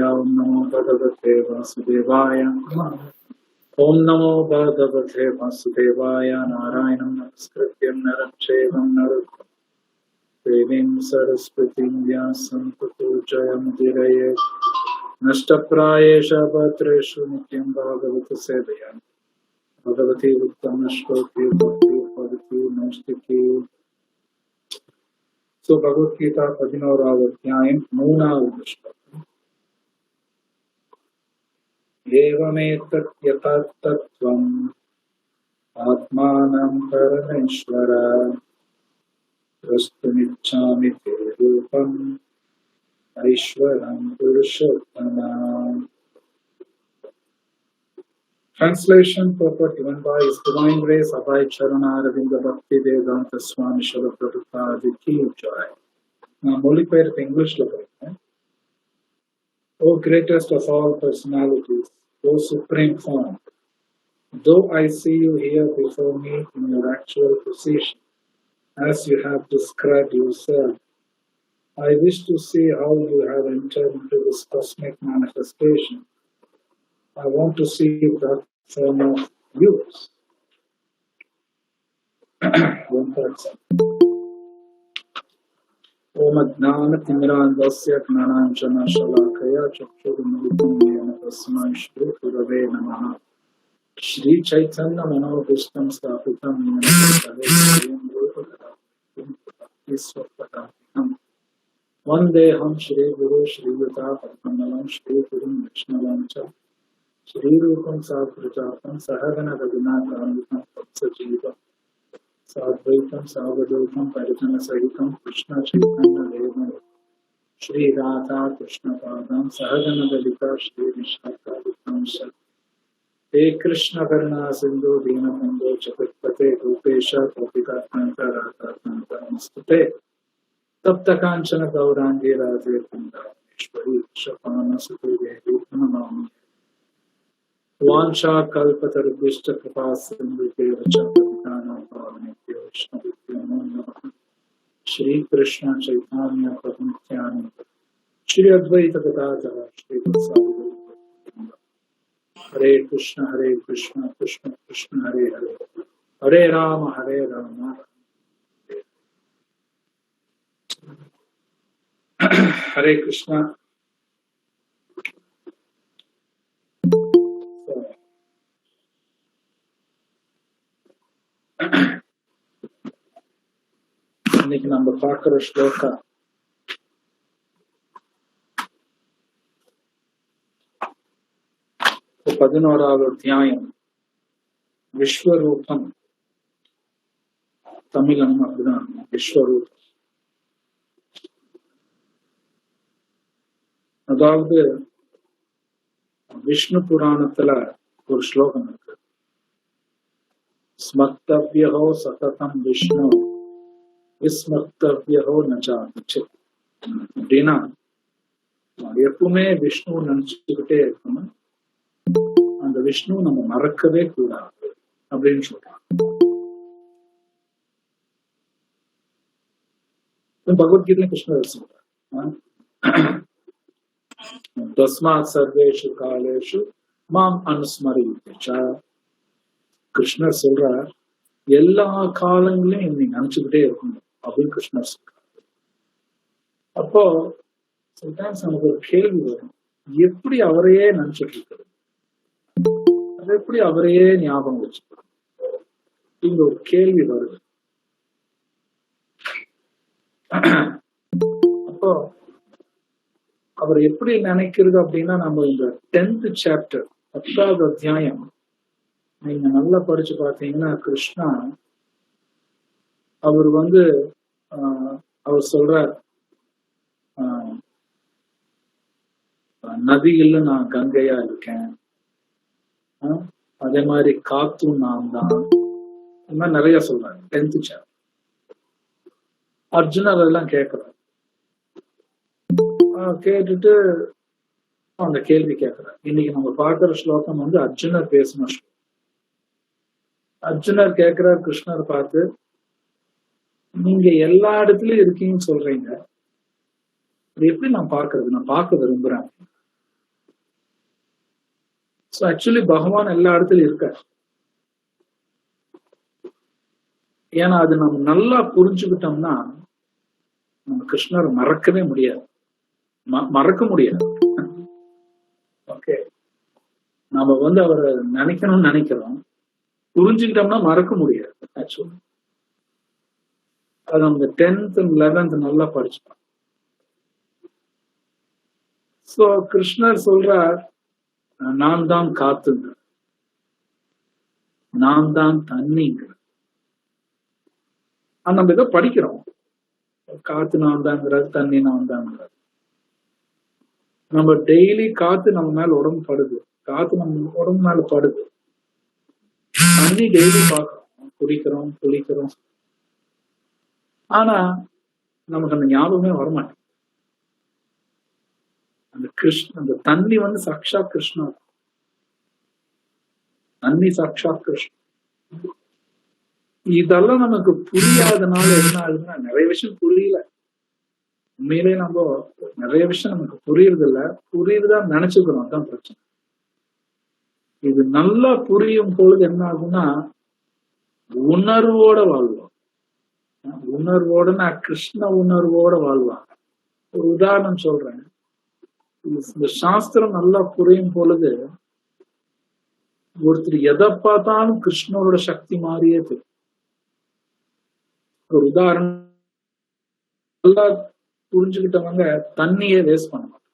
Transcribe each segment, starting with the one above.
ओम नमो भगवते वासुदेवाय। ओम नमो भगवते वासुदेवाय। नारायणं नमस्कृत्य नरं चैव नरोत्तमं देवीं सरस्वतीं व्यासं ततो जयमुदीरये। नष्टप्रायेष भद्रेषु नित्यं भागवत सेवया भगवती उत्तम श्लोके भक्ति नैष्टिकी। सो भगवद्गीता 11வது அத்தியாயம் 3வது ஸ்லோகம். ஏவமேதத் யதத் தத்வம் ஆத்மானம் பரமேஸ்வர த்ரஷ்டுமிச்சாமி தே ரூபம் ஐஸ்வரம் Purushottamam. Translation purport given by His Divine Grace Abhay Charana Aravinda Bhakti Vedanta Swami Srila Prabhupada Ki Jai. நான் மொழிபெயர்ப்பு இங்கிலீஷ்ல படிக்கிறேன். O greatest of all personalities, O supreme form, though I see you here before me in your actual position, as you have described yourself, I wish to see how you have entered into this cosmic manifestation. I want to see that form of yours. Om Ajnana-Timirandasya Gnananjana-Shalakaya Chakshurumilitam Yena Tasmai Shri Gurave Namaha. Shri Chaitanya Manobhishtam Sthapitam Yena Bhakti-Swapadam Vandeham Shri Guru Shri Yuta Padmangalam Shri Gurum Vishnavam Cha Shri Rupam Sakrajatam Sahagana Raghunathanvitam Tatsajivam Sadvaitam Savadaitam Parijana Sahitam Krishna Chaitanya Devam Shri Radha Krishna Padam Sahagana Dalita Shri Vishakaditam Sat He Krishna Karna Sindhu Dina Bando Chaturpate Rupesha Gopika Kanta Radha Kanta Nastute Tapta Kanchana Gaurangi Radhe Kanda Ishwari Shapana Sute Devi Pranamami Vansha Kalpatarubhishta Kripa Sindhu Deva Chaturpitana Bhavanitya Vishnavitya Namaha Shri Krishna Chaitanya Prabhu Nityananda Shri Advaita Gadadhara Shri Vatsali Hare Krishna Krishna Krishna Hare Hare Hare Rama Hare Krishna. இன்னைக்கு நம்ம பார்க்கிற ஸ்லோகா 11வது அத்தியாயம் விஸ்வரூபம். தமிழன் அப்படிதான் விஸ்வரூபம். அதாவது விஷ்ணு புராணத்துல ஒரு ஸ்லோகம் இருக்கு. ஸ்மக்தவ்யஹோ சததம் விஷ்ணு விஸ்மக்தவ்யஹோ நஜாமிச்ச. அப்படின்னா எப்பவுமே விஷ்ணு நினைச்சுக்கிட்டே இருக்கணும், அந்த விஷ்ணு நம்ம மறக்கவே கூடாது அப்படின்னு சொல்றாங்க. பகவத்கீதை கிருஷ்ணர் சொல்றார், தஸ்மாத் சர்வேஷு காலேஷு மாம் அனுஸ்மரிச்ச. கிருஷ்ணர் சொல்றார், எல்லா காலங்களையும் என்னை நினைச்சுக்கிட்டே இருக்கணும் அப்படின்னு கிருஷ்ணர் சொல்றார். அப்போ சம்டைம்ஸ் நமக்கு ஒரு கேள்வி வரும், எப்படி அவரையே நினைச்சிட்டு இருக்கிறது, அது எப்படி அவரையே ஞாபகம் வச்சுக்கிறது, இங்க ஒரு கேள்வி வருது. அப்போ அவர் எப்படி நினைக்கிறது அப்படின்னா, நம்ம இந்த 10th chapter 10வது அத்தியாயம் நீங்க நல்லா படிச்சு பார்த்தீங்கன்னா, கிருஷ்ணா அவர் அவர் சொல்றார், நதியில நான் கங்கையா இருக்கேன், அதே மாதிரி காத்தும் நான் தான், இந்த மாதிரி நிறைய சொல்றாரு 10th chapter. அர்ஜுனர் அதெல்லாம் கேட்கிறார். கேட்டுட்டு அந்த கேள்வி கேட்கிறார். இன்னைக்கு நம்ம பார்க்கிற ஸ்லோகம் அர்ஜுனர் பேசின ஸ்லோகம். அர்ஜுனர் கேட்கிறார் கிருஷ்ணர் பார்த்து, நீங்க எல்லா இடத்துலயும் இருக்கீங்கன்னு சொல்றீங்க, அது எப்படி நான் பார்க்கறது, நான் பார்க்க விரும்புறேன். ஸோ ஆக்சுவலி பகவான் எல்லா இடத்துலயும் இருக்கார். ஏன்னா அது நம்ம நல்லா புரிஞ்சுக்கிட்டோம்னா நம்ம கிருஷ்ணரை மறக்கவே முடியாது, மறக்க முடியாது. ஓகே, நம்ம அவரை நினைக்கணும்னு நினைக்கிறோம், புரிஞ்சுக்கிட்டோம்னா மறக்க முடியாது. ஆக்சுவலி அது நம்ம 10th and 11th நல்லா படிச்சுட்டோம். சோ கிருஷ்ணர் சொல்றார், நான் தான் காத்துங்க, நான் தான் தண்ணிங்க. நம்ம ஏதோ படிக்கிறோம், காத்து நான் தாங்கிறாரு, தண்ணி நான் தாங்கிறாரு. நம்ம டெய்லி காத்து நம்ம மேல உடம்பு படுது, காத்து நம்ம உடம்பு மேல படுது, தண்ணி டெய்லி பார்க்கிறோம், குடிக்கிறோம், குளிக்கிறோம். ஆனா நமக்கு அந்த ஞாபகமே வரமாட்டேன். அந்த அந்த தண்ணி சாட்சா கிருஷ்ணா, தண்ணி சாட்சா கிருஷ்ணா. இதெல்லாம் நமக்கு புரியாதனால என்ன ஆகுதுன்னா நிறைய விஷயம் புரியல. உண்மையிலே நம்ம நிறைய விஷயம் நமக்கு புரியுறது இல்ல, புரியுதுதான் நினைச்சுக்கிறோம். அதான் பிரச்சனை. இது நல்லா புரியும் பொழுது என்ன ஆகும்னா உணர்வோட வாழ்வோம். உணர்வோட கிருஷ்ண உணர்வோட வாழ்வாங்க. ஒரு உதாரணம் சொல்றேன். இந்த சாஸ்திரம் நல்லா புரியும் பொழுது ஒருத்தர் எதை பார்த்தாலும் கிருஷ்ணரோட சக்தி மாறியே தெரியும். ஒரு உதாரணம், நல்லா புரிஞ்சுக்கிட்டவங்க தண்ணியே வேஸ்ட் பண்ண மாட்டாங்க.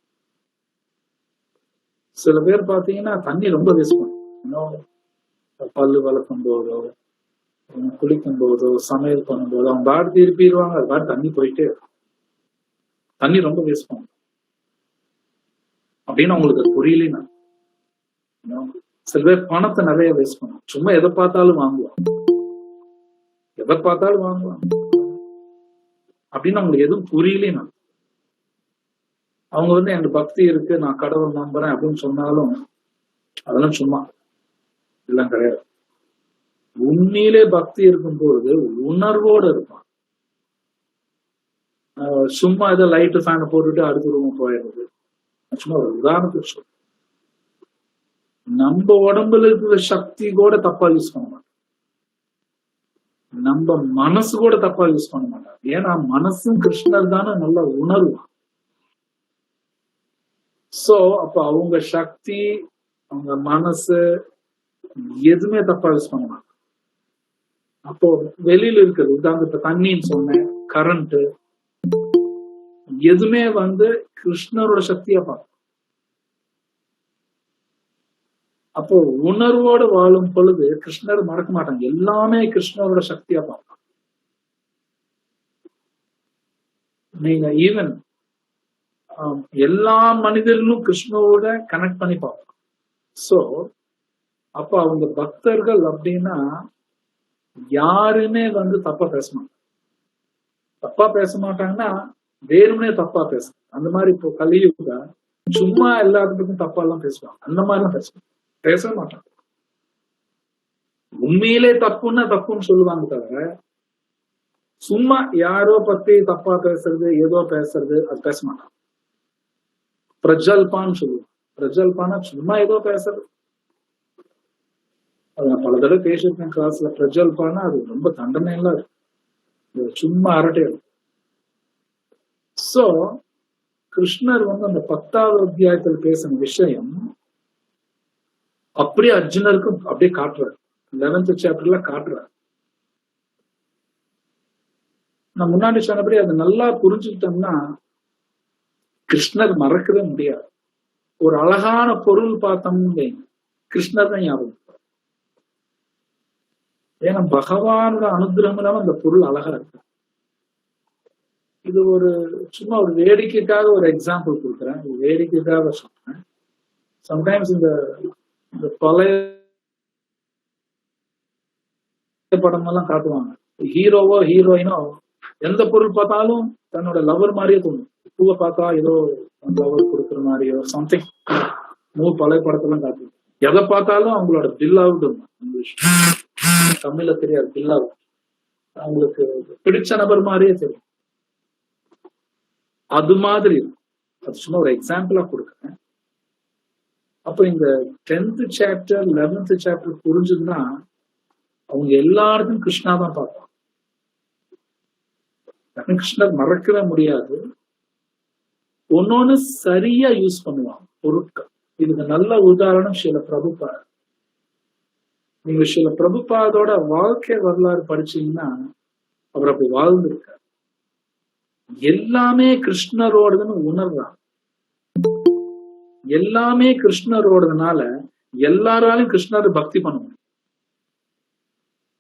சில பேர் பாத்தீங்கன்னா தண்ணி ரொம்ப வேஸ்ட் பண்ணும். பல்லு வளர்க்கும் போதோ, குளிக்கும் போதோ, சமையல் பண்ணும் போதோ அவங்க பாடு திருப்பிடுவாங்க, அது பாடு தண்ணி போயிட்டே, தண்ணி ரொம்ப வேஸ்ட் பண்ணும் அப்படின்னு அவங்களுக்கு புரியலன்னா. சில பேர் பணத்தை நிறைய வேஸ்ட் பண்ணும், சும்மா எதை பார்த்தாலும் வாங்குவாங்க, எதை பார்த்தாலும் வாங்குவாங்க அப்படின்னு அவங்களுக்கு எதுவும் புரியலன்னா. அவங்க எனக்கு பக்தி இருக்கு, நான் கடவுள் நம்புறேன் அப்படின்னு சொன்னாலும் அதெல்லாம் சும்மா எல்லாம் கிடையாது. உண்மையிலே பக்தி இருக்கும்போது உணர்வோட இருப்பான். சும்மா ஏதோ லைட்டு ஃபேனை போட்டுட்டு அடுத்த ரூம் போயிடுறது. சும்மா ஒரு உதாரணத்துக்கு சொல்ல, நம்ம உடம்புல இருக்கிற சக்தி கூட தப்பா யூஸ் பண்ண மாட்டோம், நம்ம மனசு கூட தப்பா யூஸ் பண்ண மாட்டாங்க. ஏன்னா மனசும் கிருஷ்ணர் தானே நல்லா உணர்வான். சோ அப்ப அவங்க சக்தி, அவங்க மனசு எதுவுமே தப்பா யூஸ் பண்ண மாட்டாங்க. அப்போ வெளியில இருக்கிறது, உதாரணத்தை தண்ணின்னு சொன்னேன், கரண்ட், எதுவுமே கிருஷ்ணரோட சக்தியா பார்க்கும். அப்போ உணர்வோடு வாழும் பொழுது கிருஷ்ணர் மறக்க மாட்டாங்க, எல்லாமே கிருஷ்ணரோட சக்தியா பார்ப்பாங்க. நீங்க ஈவன் எல்லா மனிதர்களும் கிருஷ்ணரோட கனெக்ட் பண்ணி பார்ப்பாங்க. சோ அப்ப அவங்க பக்தர்கள் அப்படின்னா யாருமே தப்பா பேச மாட்டாங்க. தப்பா பேச மாட்டாங்கன்னா வேறுமே தப்பா பேச, அந்த மாதிரி இப்போ கலியுக சும்மா எல்லாத்துக்கும் தப்பா எல்லாம் பேசுவாங்க, அந்த மாதிரிலாம் பேச மாட்டாங்க. உண்மையிலே தப்புன்னா தப்புன்னு சொல்லுவாங்க தவிர சும்மா யாரோ பத்தி தப்பா பேசுறது, ஏதோ பேசுறது அது பேச மாட்டாங்க. பிரஜல்பான்னு சொல்லுவாங்க. பிரஜல்பானா சும்மா ஏதோ பேசுறது. அது நான் பல தடவை பேசியிருக்கேன் கிளாஸ்ல. பிரஜல்பானா அது ரொம்ப தண்டனை எல்லாம் இருக்கு, சும்மா அரட்டை இருக்கு. சோ கிருஷ்ணர் அந்த 10வது அத்தியாயத்தில் பேசின விஷயம் அப்படியே அர்ஜுனருக்கும் அப்படியே காட்டுறாரு. 11th சாப்டர்ல காட்டுறாரு. நான் முன்னாடி சொன்னபடி அதை நல்லா புரிஞ்சுக்கிட்டோம்னா கிருஷ்ணர் மறக்கவே முடியாது. ஒரு அழகான பொருள் பார்த்தோம்னு கிருஷ்ணர் தான் ஞாபகம். ஏன்னா பகவானோட அனுகிரகம் இல்லாம அந்த பொருள் அழகா இருக்கு. இது ஒரு சும்மா ஒரு வேடிக்கைக்காக ஒரு எக்ஸாம்பிள் கொடுக்குறேன், வேடிக்கைக்காக சொல்றேன். சம்டைம்ஸ் இந்த பழைய படம் எல்லாம் காட்டுவாங்க, ஹீரோவோ ஹீரோயினோ எந்த பொருள் பார்த்தாலும் தன்னோட லவர் மாதிரியே தோணும். பூவை பார்த்தா ஏதோ லவர் கொடுக்குற மாதிரியோ சம்திங். பழைய படத்தெல்லாம் காட்டுவாங்க. எதை பார்த்தாலும் அவங்களோட பில்லாவுட், இங்கிலீஷ் தமிழ்ல தெரியாது, பில்லாவுட் அவங்களுக்கு பிடிச்ச நபர் மாதிரியே தெரியும். அது மாதிரி அது சும்மா ஒரு எக்ஸாம்பிளா கொடுக்குறேன். அப்ப இந்த 10th சாப்டர் 11th சாப்டர் புரிஞ்சதுன்னா அவங்க எல்லாருக்கும் கிருஷ்ணா தான் பார்ப்பாங்க. கிருஷ்ணர் மறக்கவே முடியாது. ஒன்னொன்னு சரியா யூஸ் பண்ணுவாங்க பொருட்கள். இதுக்கு நல்ல உதாரணம் ஸ்ரீல பிரபுபாத். நீங்க ஸ்ரீல பிரபுபாதோட வாழ்க்கை வரலாறு படிச்சீங்கன்னா அவர் அப்படி வாழ்ந்திருக்கார். எல்லாமே கிருஷ்ணரோடதுன்னு உணர்றாங்க. எல்லாமே கிருஷ்ணரோடதுனால எல்லாராலும் கிருஷ்ணரை பக்தி பண்ணுவாங்க.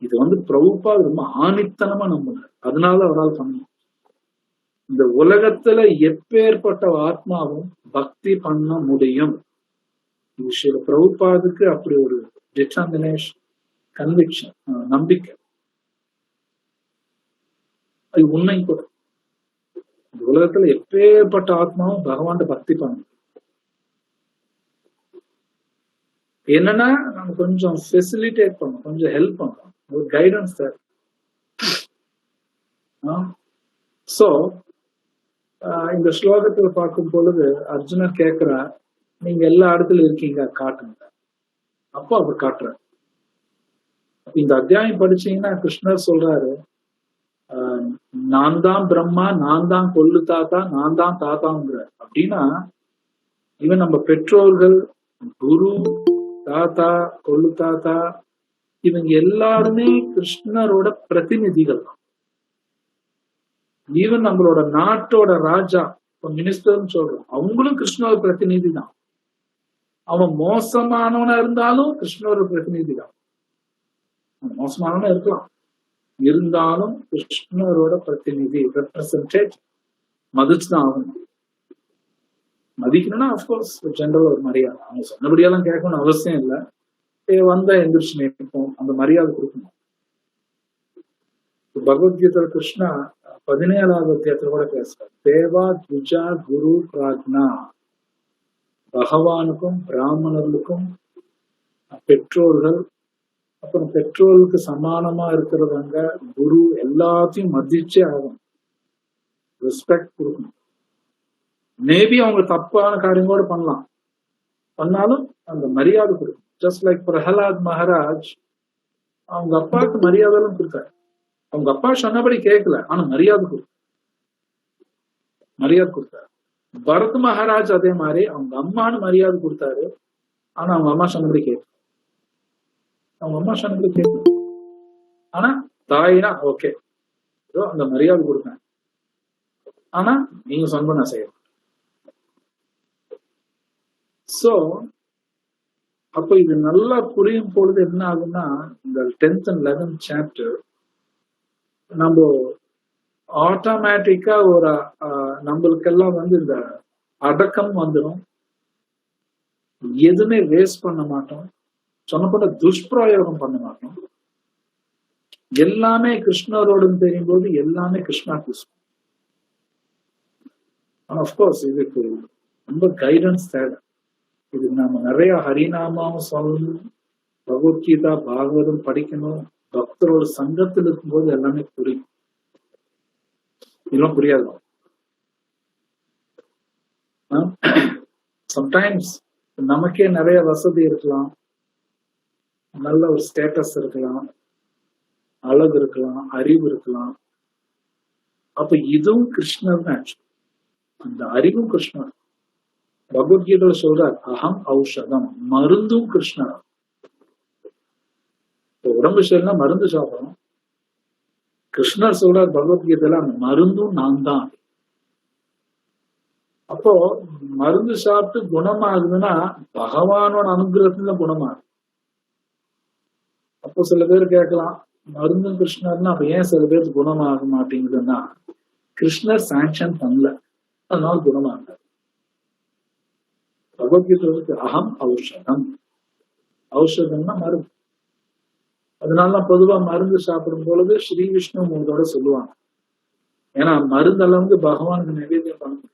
இது பிரபுபாத் ரொம்ப ஆணித்தனமா நம்புனார். அதனால அவரால் பண்ணணும். இந்த உலகத்துல எப்பேற்பட்ட ஆத்மாவும் பக்தி பண்ண முடியும். ஸ்ரீல பிரபுபாதுக்கு அப்படி ஒரு டிட்டர்மினேஷன், கன்விக்ஷன், நம்பிக்கை. அது உண்மை கூட. இந்த உலகத்துல எப்பேற்பட்ட ஆத்மாவும் பகவான் பக்தி பண்ணணும். என்னன்னா நம்ம கொஞ்சம் ஃபெசிலிட்டேட் பண்ணணும், கொஞ்சம் ஹெல்ப் பண்ணணும், ஒரு கைடன்ஸ் தேவை. சோ இந்த ஸ்லோகத்துல பார்க்கும் பொழுது அர்ஜுனர் கேட்கிறா, நீங்க எல்லா இடத்துல இருக்கீங்க காட்டுங்க. அப்போ அவர் காட்டுறாரு. இந்த அத்தியாயம் படிச்சீங்கன்னா கிருஷ்ணர் சொல்றாரு, நான் தான் பிரம்மா, நான் தான் கொல்லு தாத்தா, நான் தான் தாத்தாங்கிறார். அப்படின்னா இவன் நம்ம பெற்றோர்கள், குரு, தாத்தா, கொல்லு தாத்தா, இவங்க எல்லாருமே கிருஷ்ணரோட பிரதிநிதிகள் தான். ஈவன் நம்மளோட நாட்டோட ராஜா, இப்ப மினிஸ்டர்னு சொல்றோம், அவங்களும் கிருஷ்ணரோட பிரதிநிதி தான். அவன் மோசமானவனா இருந்தாலும் கிருஷ்ணரோட பிரதிநிதி தான். மோசமானவனா இருக்கலாம், இருந்தாலும் கிருஷ்ணரோட பிரதிநிதி, ரெப்ரசன்டேட், மதிச்சுதான் ஆகணும். மதிக்கணும்னா அப்கோர்ஸ் ஜெனரல் ஒரு மரியாதை. அவங்க சொன்னபடியெல்லாம் கேட்கணும்னு அவசியம் இல்லை. வந்தா எந்திரிச்சு நிற்போம், அந்த மரியாதை கொடுக்கணும். பகவத்கீதை கிருஷ்ணா 17வது அத்தியாயத்துல கூட பேசுறாரு, தேவா துஜா குரு பிராக்னா. பகவானுக்கும் பிராமணர்களுக்கும் பெற்றோர்கள், அப்புறம் பெற்றோர்களுக்கு சமானமா இருக்கிறவங்க, குரு, எல்லாத்தையும் மதிச்சே ஆகணும், ரெஸ்பெக்ட் கொடுக்கணும். மேபி அவங்க தப்பான காரியம் கூட பண்ணலாம், பண்ணாலும் அந்த மரியாதை கொடுக்கணும். ஜஸ்ட் லைக் பிரஹலாத் மகாராஜ் அவங்க அப்பாவுக்கு மரியாதைலாம் கொடுத்தாரு. அவங்க அப்பா சொன்னபடி கேட்கல, ஆனா மரியாதை கொடுத்தாரு. பரத் மகாராஜ் அதே மாதிரி அவங்க அம்மானு மரியாதை கொடுத்தாரு, ஆனா அவங்க அம்மா சொன்னபடி கேட்கல. ஆனா தாயினா ஓகே, அந்த மரியாதை கொடுத்தேன், ஆனா நீங்க சொன்ன நான் செய்யறேன். சோ அப்ப இது நல்லா புரியும் பொழுது என்ன ஆகும்னா, இந்த 10th and 11th சாப்டர் நம்ம ஆட்டோமேட்டிக்கா ஒரு நம்மளுக்கெல்லாம் இந்த அடக்கம் வந்துடும். எதுவுமே வேஸ்ட் பண்ண மாட்டோம், சொன்னப்பட்ட துஷ்பிரயோகம் பண்ண மாட்டோம். எல்லாமே கிருஷ்ணரோடுன்னு தெரியும் போது எல்லாமே கிருஷ்ணா கிருஷ்ணன். ஆனா அப்கோர்ஸ் இதுக்கு ரொம்ப கைடன்ஸ் தேவை. இது நம்ம நிறைய ஹரிநாமாவும் சொல்லணும், பகவத்கீதா பாகவதம் படிக்கணும், பக்தரோட சங்கத்தில் இருக்கும்போது எல்லாமே புரியும். இதெல்லாம் புரியாது. சம்டைம்ஸ் நமக்கே நிறைய வசதி இருக்கலாம், நல்ல ஒரு ஸ்டேட்டஸ் இருக்கலாம், அழகு இருக்கலாம், அறிவு இருக்கலாம். அப்ப இதுவும் கிருஷ்ணர் தான். அந்த அறிவும் கிருஷ்ணர். பகவத்கீதையில சொல்றார், அகம் ஔஷதம், மருந்தும் கிருஷ்ணர். உடம்பு சரியில்லை மருந்து சாப்பிடணும். கிருஷ்ணர் சொல்றார் பகவத்கீதையில, அந்த மருந்தும் நான் தான். அப்போ மருந்து சாப்பிட்டு குணமாகுதுன்னா பகவானோட அனுகிரகத்துல குணமாகுது. அப்போ சில பேர் கேட்கலாம், மருந்தும் கிருஷ்ணர்னா அப்ப ஏன் சில பேருக்கு குணமாக மாட்டேங்குதுன்னா, கிருஷ்ணர் சாங்ஷன் பண்ணல, அதனால குணமாகுது. பகவத்கீதை அகம் ஔஷதம், ஔஷதம்னா மருந்து. அதனாலதான் பொதுவா மருந்து சாப்பிடும் பொழுது ஸ்ரீ விஷ்ணு மூதோட சொல்லுவாங்க. ஏன்னா மருந்தளவுக்கு பகவானுக்கு நைவேத்தியம் பண்ண முடியும்.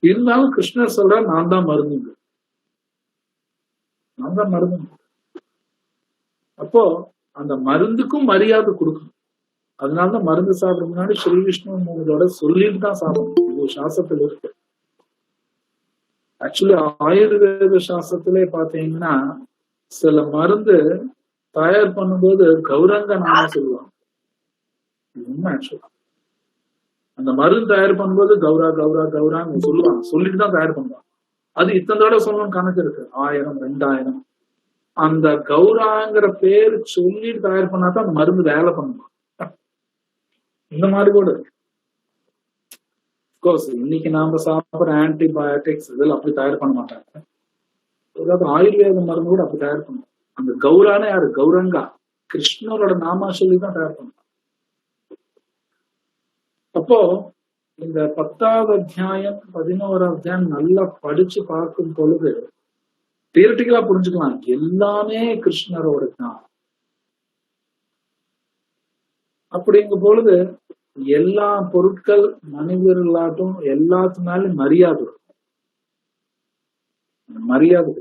இருந்தாலும் கிருஷ்ணர் சொல்ற நான் தான் மருந்து, நான் தான் மருந்து. அப்போ அந்த மருந்துக்கும் மரியாதை கொடுக்கணும். அதனாலதான் மருந்து சாப்பிடும் முன்னாடி ஸ்ரீ விஷ்ணு மூதோட சொல்லிட்டு தான் சாப்பிடணும். இது சாஸ்திரத்துல இருக்கு. ஆக்சுவலி ஆயுர்வேத சாஸ்திரத்திலே பாத்தீங்கன்னா சில மருந்து தயார் பண்ணும்போது கௌரங்க நாம சொல்லுவாங்க. உண்மை ஆக்சுவலா அந்த மருந்து தயார் பண்ணும்போது கௌரா கௌரா கௌரான்னு சொல்லுவாங்க, சொல்லிட்டு தான் தயார் பண்ணுவாங்க. அது இத்தனை தடவை சொல்லணும்னு கணக்கு இருக்கு, 1000 2000. அந்த கௌராங்கிற பேர் சொல்லிட்டு தயார் பண்ணாதான் அந்த மருந்து வேலை பண்ணுவாங்க. இந்த மாதிரி கூட இருக்கு. கோர்ஸ் இன்னைக்கு நாம சாப்பிட்ற ஆன்டிபயோட்டிக்ஸ் இதெல்லாம் அப்படி தயார் பண்ண மாட்டாங்க. அதாவது ஆயுர்வேத மருந்து கூட அப்படி தயார் பண்ணுவாங்க. அந்த கௌரானே யாரு? கௌரங்கா, கிருஷ்ணரோட நாமா சொல்லிதான் தயார் பண்ணுவாங்க. அப்போ இந்த 10வது அத்தியாயம் 11வது அத்தியாயம் நல்லா படிச்சு பார்க்கும் பொழுது தியரிட்டிக்கலா புரிஞ்சுக்கலாம், எல்லாமே கிருஷ்ணரோட தான். அப்படிங்கும் பொழுது எல்லா பொருட்கள் மனிதர்களாட்டும் எல்லாத்துனாலும் மரியாதை மரியாதை.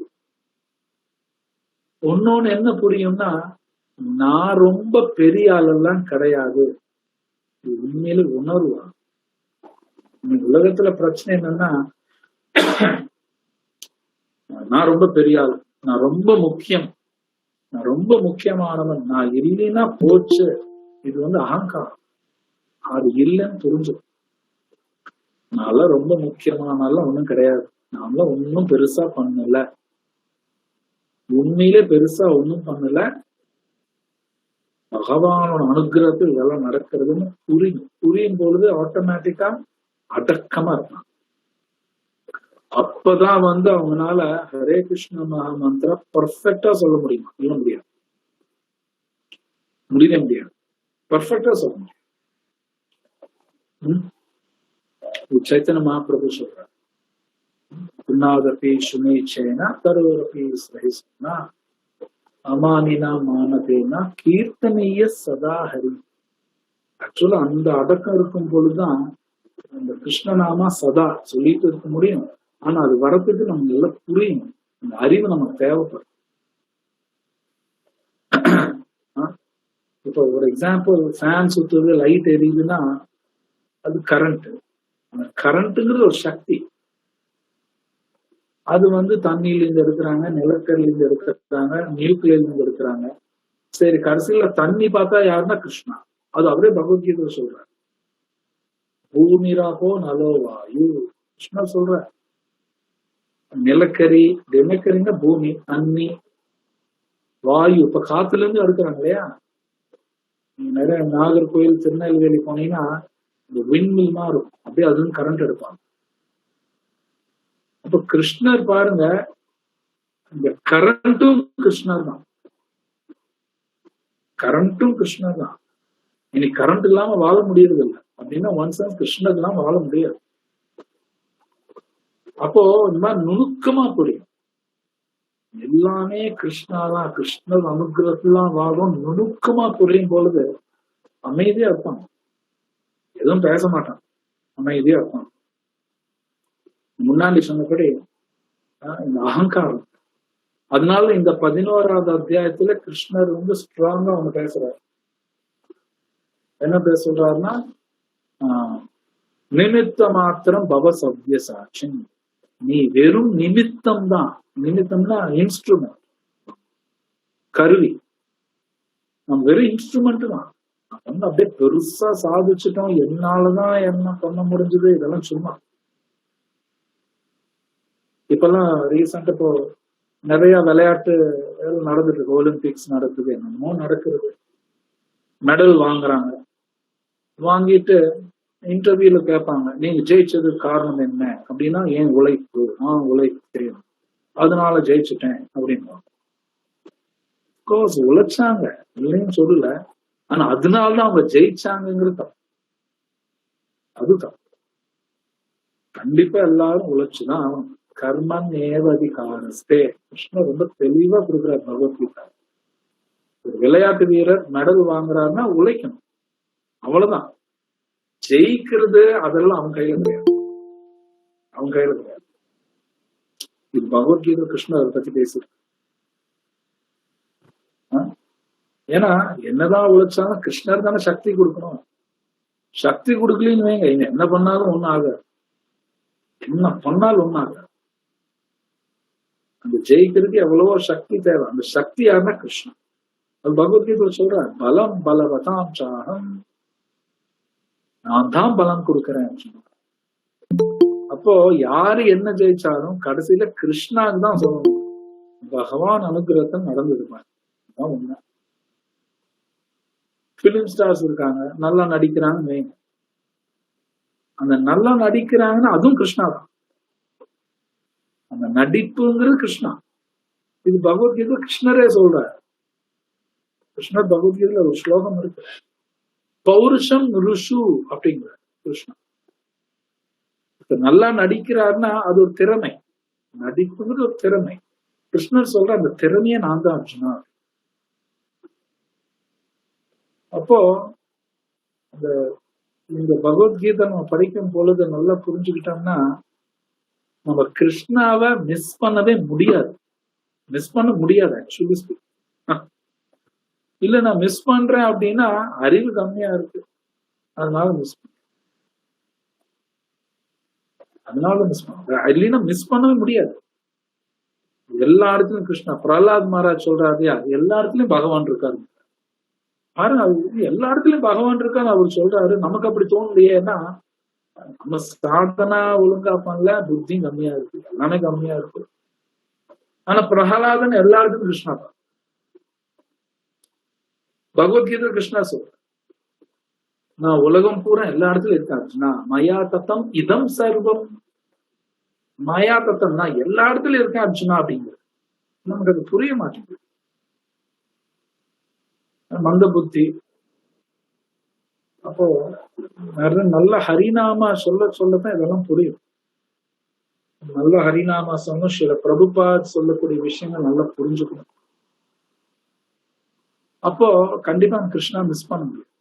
ஒன்னொன்னு என்ன புரியும்னா, நான் ரொம்ப பெரிய ஆளெல்லாம் கிடையாது, உண்மையில உணர்வா. உலகத்துல பிரச்சனை என்னன்னா, நான் ரொம்ப பெரிய ஆள், நான் ரொம்ப முக்கியம், நான் ரொம்ப முக்கியமானவன், நான் இல்லைன்னா போச்சு. இது அகங்காரம். அது இல்லைன்னு புரிஞ்சு, நான்லாம் ரொம்ப முக்கியமானாலாம் ஒண்ணும் கிடையாது, நான்லாம் ஒன்னும் பெருசா பண்ணல, உண்மையிலே பெருசா ஒண்ணும் பண்ணல, பகவானோட அனுகிரகத்தில் இதெல்லாம் நடக்கிறதுன்னு புரியும் பொழுது ஆட்டோமேட்டிக்கா அடக்கமா இருப்பான். அப்பதான் அவங்களால ஹரே கிருஷ்ண மகாமந்திர பர்ஃபெக்டா சொல்ல முடியுமா? சொல்ல முடியாது, முடியாது, பர்ஃபெக்டா சொல்ல முடியும். சைத்தன்ய மகாபிரபு சொல்றார், புன்னாதபி சுமேச்சேனா தரோரபி சஹிஸ்னா அமானினா மானதேனா கீர்த்தனீய சதா ஹரி. ஆக்சுவலா அந்த அடக்கம் இருக்கும் பொழுதுதான் அந்த கிருஷ்ணநாமா சதா சொல்லிட்டு இருக்க முடியும். ஆனா அது வரத்துக்கு நமக்கு எல்லாம் புரியும், அந்த அறிவு நமக்கு தேவைப்படும். இப்போ ஒரு எக்ஸாம்பிள், ஃபேன் சுத்துறது, லைட் எரியுதுன்னா அது கரண்ட். அந்த கரண்ட்ங்கிறது ஒரு சக்தி. அது தண்ணியில இருந்து எடுக்கிறாங்க, நிலக்கரில இருந்து எடுக்கிறாங்க, நியூக்ளியர்ல இருந்து எடுக்கிறாங்க. சரி, கடைசியில தண்ணி பார்த்தா யாருன்னா கிருஷ்ணா. அது அப்படியே பகவத்கீதை சொல்ற, பூமிராகோ நலோ வாயு. கிருஷ்ணா சொல்ற நிலக்கரி, நிலக்கரின்னா பூமி, தண்ணி, வாயு. இப்ப காத்துல இருந்து எடுக்கிறாங்க இல்லையா? நிறைய நாகர்கோயில், திருநெல்வேலி போனீங்கன்னா இந்த விண்மில் தான் இருக்கும், அப்படியே அதுவும் கரண்ட் எடுப்பாங்க. அப்ப கிருஷ்ணர் பாருங்க, இந்த கரண்ட்டும் கிருஷ்ணர் தான், கரண்ட்டும் கிருஷ்ணர் தான். இன்னைக்கு கரண்ட் இல்லாம வாழ முடியறது இல்லை அப்படின்னா ஒன் சென்ஸ் கிருஷ்ணர் இல்லாம வாழ முடியாது. அப்போ இந்த மாதிரி நுணுக்கமா புரியும், எல்லாமே கிருஷ்ணாதான், கிருஷ்ணர் அனுகிரகத்துலாம் வாழும். நுணுக்கமா புரியும் பொழுது அமைதியா இருப்பான், எதுவும் பேச மாட்டான், அமைதியா இருப்பான். முன்னாடி சொன்னபடி இந்த அகங்காரம். அதனால இந்த 11வது அத்தியாயத்துல கிருஷ்ணர் ஸ்ட்ராங்கா பேசுறாரு. என்ன பேச சொல்றாருன்னா, நிமித்த மாத்திரம் பவ சவ்ய சாட்சி. நீ வெறும் நிமித்தம் தான். நிமித்தம்னா இன்ஸ்ட்ருமெண்ட், கருவி. நம்ம வெறும் இன்ஸ்ட்ருமெண்ட் தான். அப்படியே பெருசா சாதிச்சுட்டோம், என்னாலதான் என்ன பண்ண முடிஞ்சது, இதெல்லாம் சும்மா. இப்பெல்லாம் ரீசெண்டா இப்போ நிறைய விளையாட்டு நடந்துட்டு இருக்கு, ஒலிம்பிக்ஸ் நடக்குது, என்னமோ நடக்கிறது, மெடல் வாங்குறாங்க. வாங்கிட்டு இன்டர்வியூல கேட்பாங்க, நீங்க ஜெயிச்சதுக்கு காரணம் என்ன அப்படின்னா, ஏன் உழைப்பு. உழைப்பு தெரியும், அதனால ஜெயிச்சுட்டேன் அப்படின்பாங்க. கோர்ஸ் உழைச்சாங்க, இல்லைன்னு சொல்லல, ஆனா அதனாலதான் அவங்க ஜெயிச்சாங்கிறது தப்பு. அதுதான் கண்டிப்பா எல்லாரும் உழைச்சுதான் ஆகணும். கர்மன் ஏவ அதிகாரஸ்தே. கிருஷ்ணர் ரொம்ப தெளிவா கொடுக்குறாரு பகவத்கீதா. ஒரு விளையாட்டு வீரர் மெடல் வாங்குறாருன்னா உழைக்கணும், அவ்வளவுதான். ஜெயிக்கிறது அதெல்லாம் அவங்க கையில கிடையாது, அவங்க கையில கிடையாது. இது பகவத்கீதை கிருஷ்ணர் அதை பத்தி பேசுறாரு. ஏன்னா என்னதான் உழைச்சாலும் கிருஷ்ணர் தானே சக்தி கொடுக்கணும். சக்தி கொடுக்கலன்னு வைங்க, என்ன பண்ணாலும் ஒன்னும் ஆகாது, என்ன பண்ணாலும் ஒன்னும் ஆகாது. அந்த ஜெயிக்கிறதுக்கு எவ்வளவோ சக்தி தேவை. அந்த சக்தி யாருன்னா கிருஷ்ணன். அது பகவத்கீதை சொல்ற, பலம் பலவதாம் சாகம், நான் தான் பலம் கொடுக்கறேன். அப்போ யாரு என்ன ஜெயிச்சாலும் கடைசியில கிருஷ்ணாக்கு தான் சொல்லணும். பகவான் அனுகிரகத்தை நடந்துருப்பாங்க. அதான் உண்மை. பிலிம் ஸ்டார்ஸ் இருக்காங்க, நல்லா நடிக்கிறாங்க மெயின். அந்த நல்லா நடிக்கிறாங்கன்னா அதுவும் கிருஷ்ணா தான். அந்த நடிப்புங்கிறது கிருஷ்ணா. இது பகவத்கீதை கிருஷ்ணரே சொல்ற. கிருஷ்ணர் பகவத்கீதையில ஒரு ஸ்லோகம் இருக்கு, பௌருஷம் ருஷு அப்படிங்கிற கிருஷ்ணா. நல்லா நடிக்கிறாருன்னா அது ஒரு திறமை. நடிப்புங்கிறது ஒரு திறமை. கிருஷ்ணர் சொல்ற அந்த திறமைய நான் தான் அர்ஜுனா. அப்போ இந்த பகவத்கீதை நம்ம படிக்கும் பொழுது நல்லா புரிஞ்சுக்கிட்டோம்னா நம்ம கிருஷ்ணாவை மிஸ் பண்ணவே முடியாது. மிஸ் பண்ண முடியாது ஆக்சுவலி. இல்ல நான் மிஸ் பண்றேன் அப்படின்னா அறிவு கம்மியா இருக்கு, அதனால மிஸ் பண்ண. இல்லைன்னா மிஸ் பண்ணவே முடியாது. எல்லா இடத்துலயும் கிருஷ்ணா. பிரகலாத் மகாராஜ் சொல்றாரு, எல்லா இடத்துலயும் பகவான் இருக்காரு. பாருங்க, எல்லா இடத்துலயும் பகவான் இருக்கான்னு அவர் சொல்றாரு. நமக்கு அப்படி தோணலையே. ஏன்னா நம்ம சாதனா ஒழுங்கா பண்ணல, புத்தி கம்மியா இருக்கு, எல்லாமே கம்மியா இருக்கு. ஆனா பிரகலாதன் எல்லா இடத்துலயும் கிருஷ்ணா தான். பகவத்கீதை கிருஷ்ணா சொல்ற, நான் உலகம் பூரா எல்லா இடத்துலயும் இருக்காருன்னா மயா தத்தம் இதம் சர்வம். மாயா தத்தம் நான் எல்லா இடத்துலயும் இருக்கேன் அர்ஜுனா அப்படிங்கிறது நமக்கு அது புரிய மாட்டேங்குது. மந்த புத்தி. அப்போ நல்ல ஹரிநாமா சொல்லதான் இதெல்லாம் புரியும். நல்ல ஹரிநாமா சொன்ன சில பிரபுபாத் சொல்லக்கூடிய விஷயங்கள் நல்லா புரிஞ்சுக்கணும். அப்போ கண்டிப்பா கிருஷ்ணா மிஸ் பண்ண முடியாது,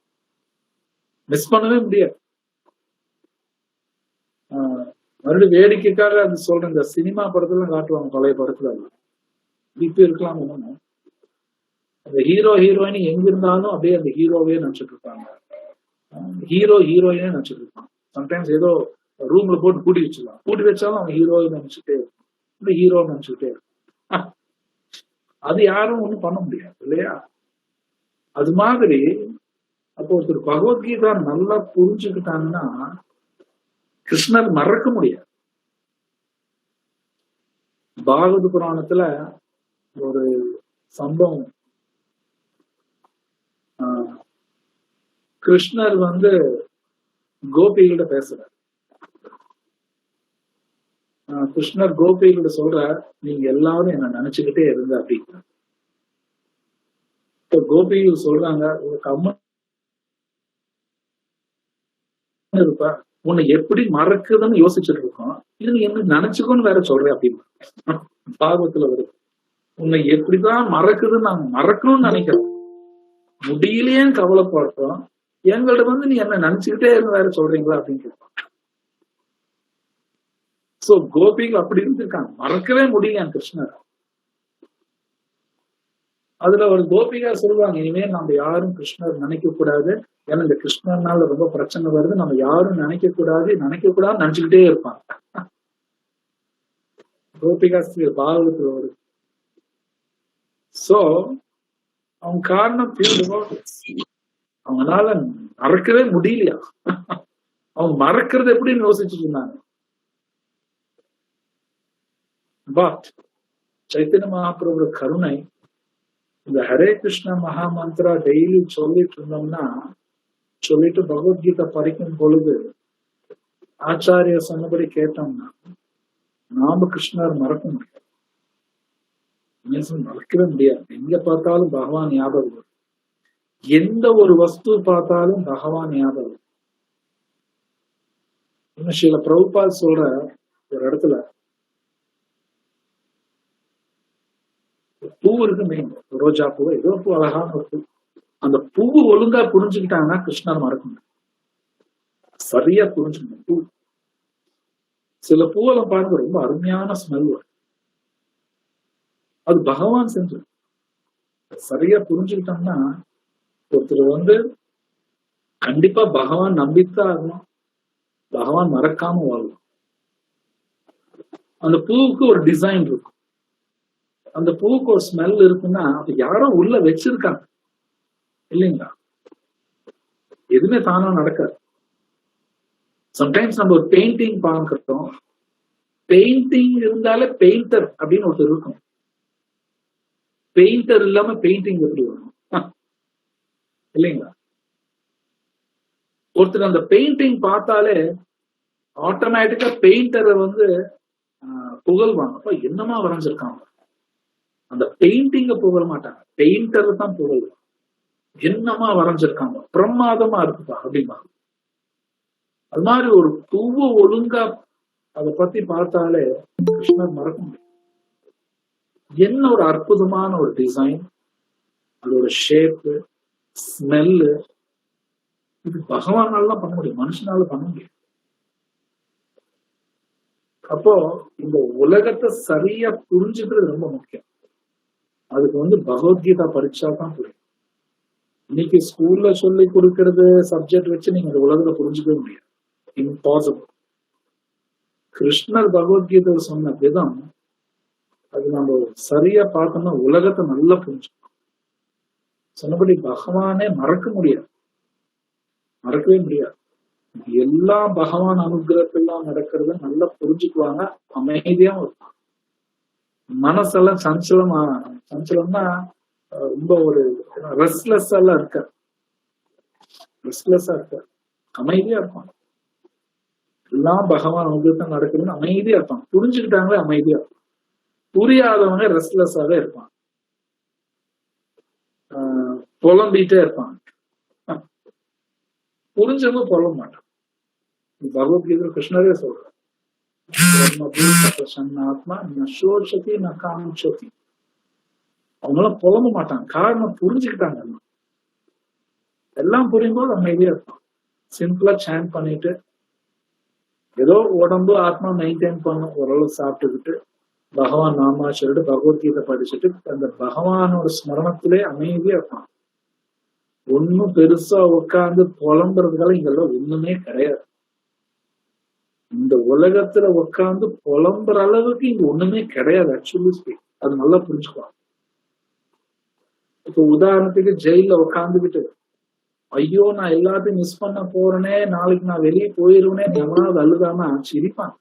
மிஸ் பண்ணவே முடியாது. மறுபடியும் வேடிக்கைக்காக அது சொல்றேன், இந்த சினிமா படத்துல காட்டுவாங்க, பழைய படத்துல இப்ப இருக்கலாம். என்னன்னா அந்த ஹீரோ ஹீரோயின் எங்க இருந்தாலும் அப்படியே அந்த ஹீரோவே நினைச்சிட்டு இருப்பாங்க, ஹீரோ ஹீரோயினே நினைச்சிட்டு இருப்பாங்க. சம்டைம்ஸ் ஏதோ ரூம்ல போட்டு பூட்டி வச்சிடலாம், பூட்டி வச்சாலும் அவங்க ஹீரோயின் நினைச்சுட்டே இருக்கும், ஹீரோ நினைச்சுட்டே இருக்கும். அது யாரும் ஒண்ணும் பண்ண முடியாது இல்லையா? அது மாதிரி அப்போ ஒருத்தர் பகவத்கீதா நல்லா புரிஞ்சுக்கிட்டாங்கன்னா கிருஷ்ணர் மறக்க முடியாது. பாகவத புராணத்துல ஒரு சம்பவம், கிருஷ்ணர் கோபிகிட்ட பேசுறார். கிருஷ்ணர் கோபிகிட்ட சொல்ற, நீங்க எல்லாரும் என்ன நினைச்சுக்கிட்டே இருங்க அப்படிங்கிற. இப்போ கோபிகள் சொல்றாங்க, அம்மா இருப்பா, உன்னை எப்படி மறக்குதுன்னு யோசிச்சுட்டு இருக்கோம், இது நீ என்ன நினைச்சுக்கோன்னு வேற சொல்றேன் அப்படின்னு பாகவத்துல வருது. உன்னை எப்படிதான் மறக்குதுன்னு நாங்க மறக்கணும்னு நினைக்கிறோம், முடியலையேன்னு கவலைப்படுறோம், எங்கள்ட்ட நீ என்ன நினைச்சுக்கிட்டே இருந்து வேற சொல்றீங்களா அப்படின்னு கேட்பான். சோ கோபிகள் அப்படி இருந்திருக்காங்க, மறக்கவே முடியல கிருஷ்ணர். அதுல ஒரு கோபிகா சொல்லுவாங்க, இனிமேல் நம்ம யாரும் கிருஷ்ணர் நினைக்க கூடாது, ஏன்னா இந்த கிருஷ்ணர்னால ரொம்ப பிரச்சனை வருது, நம்ம யாரும் நினைக்க கூடாதுன்னு நினைச்சுக்கிட்டே இருப்பாங்க. கோபிகா ஸ்ரீ பாகவத்துல வருது. சோ அவங்க காரணம் அவங்களால மறக்கவே முடியலையா, அவங்க மறக்கிறது எப்படின்னு யோசிச்சுட்டு இருந்தாங்க. பட் சைத்தன்ய மகாபிரபு கருணை, இந்த ஹரே கிருஷ்ண மகா மந்திரா டெய்லி சொல்லிட்டு இருந்தோம்னா, சொல்லிட்டு பகவத்கீதை படிக்கும் பொழுது ஆச்சாரிய சொன்னபடி கேட்டோம்னா நாம கிருஷ்ணர் மறக்க முடியாது, மறக்கவே முடியாது. எங்க பார்த்தாலும் பகவான் ஞாபகம் வரும், எந்த ஒரு வஸ்து பார்த்தாலும் பகவான் ஞாபகம். இன்னும் சில பிரபுபாத் சொல்ற, ஒரு இடத்துல பூ இருக்கு, மெயின் ரோஜா பூ, ஏதோ பூ, அழகான ஒரு பூ, அந்த பூவு ஒழுங்கா புரிஞ்சுக்கிட்டாங்கன்னா கிருஷ்ணர் மறக்கணும், சரியா புரிஞ்சுக்கணும். பூ சில பூவெல்லாம் பாருங்க ரொம்ப அருமையான ஸ்மெல் வரும், அது பகவான் செஞ்சு. சரியா புரிஞ்சுக்கிட்டோம்னா ஒருத்தர் கண்டிப்பா பகவான் நம்பித்தான் ஆகணும், பகவான் மறக்காம வாழணும். அந்த பூவுக்கு ஒரு டிசைன் இருக்கும், அந்த பூவுக்கு ஒரு ஸ்மெல் இருக்குன்னா அது யாரோ உள்ள வச்சிருக்காங்க இல்லைங்களா? எதுவுமே தானா நடக்காது. சம்டைம்ஸ் நம்ம ஒரு பெயிண்டிங் பார்க்கிறோம். பெயிண்டிங் இருந்தாலே பெயிண்டர் அப்படின்னு ஒருத்தர் இருக்கும். பெயிண்டர் இல்லாம பெயிண்டிங் எப்படி வரும்? இல்லைங்களா? ஒருத்தர் அந்த பெயிண்டிங் பார்த்தாலே ஆட்டோமேட்டிக்கா பெயிண்டரை புகழ்வாங்க. அப்ப என்னமா வரைஞ்சிருக்காங்க. அந்த பெயிண்டிங்க புகழ மாட்டாங்க, பெயிண்டர் தான் புகழ்வாங்க. என்னமா வரைஞ்சிருக்காங்க, பிரமாதமா இருக்குப்பா அப்படிம்பாங்க. அது மாதிரி ஒரு பூவை ஒழுங்கா அதை பத்தி பார்த்தாலே கிருஷ்ணர் மறக்க முடியும். என்ன ஒரு அற்புதமான ஒரு டிசைன், அதோட ஷேப்பு, ஸ்மெல்லு, இது பகவானால தான் பண்ண முடியும், மனுஷனால பண்ண முடியும். அப்போ இந்த உலகத்தை சரியா புரிஞ்சுக்கிறது ரொம்ப முக்கியம். அதுக்கு பகவத்கீதா படிச்சா தான் புரியும். இன்னைக்கு ஸ்கூல்ல சொல்லி கொடுக்கறது சப்ஜெக்ட் வச்சு நீங்க இந்த உலகத்தை புரிஞ்சுக்கவே முடியாது, இம்பாசிபிள். கிருஷ்ணர் பகவத்கீதை சொன்ன விதம் அது நம்ம சரியா பார்த்தோம்னா உலகத்தை நல்லா புரிஞ்சுக்கணும். சொன்னபடி பகவானே மறக்க முடியாது, மறக்கவே முடியாது. எல்லா பகவான் அனுகிரகத்தெல்லாம் நடக்கிறத நல்லா புரிஞ்சுக்குவாங்க, அமைதியாவும் இருக்கும். மனசெல்லாம் சஞ்சலம்னா ரொம்ப ஒரு ரெஸ்ட்லெஸ் எல்லாம் இருக்க, ரெஸ்ட்லெஸ்ஸா இருக்க, அமைதியா இருப்பாங்க. எல்லாம் பகவான் அனுகிரகத்தை நடக்குதுன்னு அமைதியா இருப்பாங்க. புரிஞ்சுக்கிட்டாங்களே அமைதியா இருப்பாங்க. புரியாதவங்க ரெஸ்ட்லெஸ்ஸாவே இருப்பாங்க, புலம்பிட்டே இருப்பாங்க. புரிஞ்சவங்க புலம்ப மாட்டாங்க. பகவத்கீதை கிருஷ்ணரே சொல்றார், ஆத்மா நசோஷதி ந காம்சதி. அவங்களாம் புலம்ப மாட்டாங்க, காரணம் புரிஞ்சுக்கிட்டாங்க. எல்லாம் புரியும் போது அமைதியா இருப்பாங்க. சிம்பிளா சாண்ட் பண்ணிட்டு ஏதோ உடம்பு ஆத்மா மெயின்டைன் பண்ணும், ஓரளவு சாப்பிட்டுக்கிட்டு பகவான் நாமா சொல்லிட்டு பகவத்கீதை படிச்சுட்டு அந்த பகவானோட ஸ்மரணத்திலே அமைதியா இருப்பான். ஒன்னும் பெருசா உட்கார்ந்து புலம்புறதுக்கெல்லாம் இங்கெல்லாம் ஒண்ணுமே கிடையாது. இந்த உலகத்துல உட்கார்ந்து புலம்புற அளவுக்கு இங்க ஒண்ணுமே கிடையாது. ஆக்சுவலி அது நல்லா புரிஞ்சுக்குவாங்க. இப்ப உதாரணத்துக்கு ஜெயில உட்காந்துக்கிட்டு ஐயோ நான் எல்லாத்தையும் மிஸ் பண்ண போறேனே, நாளைக்கு நான் வெளியே போயிருவேனே எவனாவது அழுதானா சிரிப்பான்.